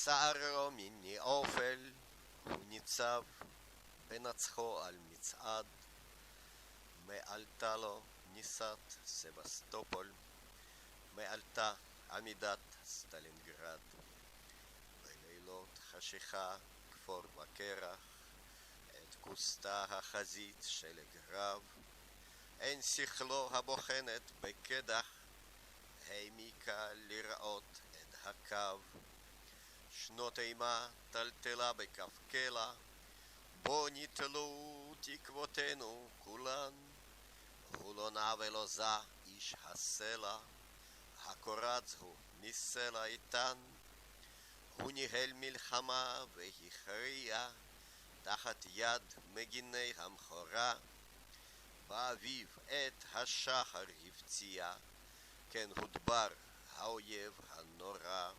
שערו מיני אופל, הוא ניצב בנצחו על מצעד, מעלתה לו ניסת סבסטופול, מעלתה עמידת סטלינגרד. בלילות חשיכה כפור וקרח, את כוסתה החזית שלג רב, אין שכלו הבוחנת בקדח, העמיקה לראות את הקו. שנות אימה טלטלה בכף קלע, בו ניתלו תקוותינו כולן. הוא לא נע ולא זע איש הסלע, הקורץ הוא מסלע איתן. הוא ניהל מלחמה והכריע תחת יד מגיני המחורה. באביב את השחר הפציע, כן הודבר האויב הנורא.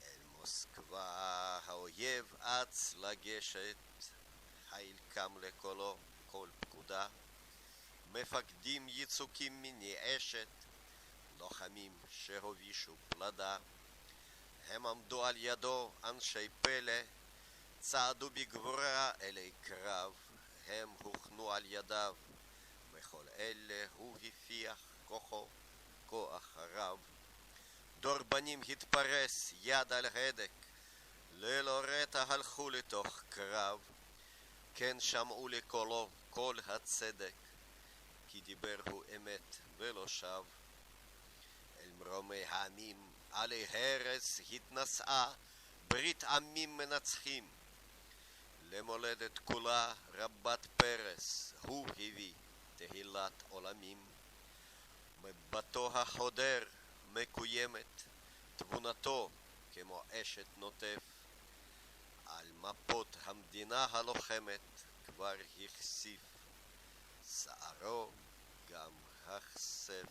אל מוסקבה האויב אץ לגשת, חיל קם לקולו כל פקודה. מפקדים יצוקים מני אשת, לוחמים שהובישו פלדה. הם עמדו על ידו אנשי פלא, צעדו בגבורה אלי קרב. הם הוכנו על ידיו, וכל אלה הוא הפיח כוחו, כוח רב. דור בנים התפרס יד על הדק, ללא רתע הלכו לתוך קרב. כן שמעו לקולו כל הצדק, כי דיבר הוא אמת ולא שב. אל מרומי העמים עלי הרס התנשאה ברית עמים מנצחים. למולדת כולה רבת פרס הוא הביא תהילת עולמים. מבטו החודר מקוימת, תבונתו כמו אשת נוטף. על מפות המדינה הלוחמת כבר הכסיף, שערו גם החשף.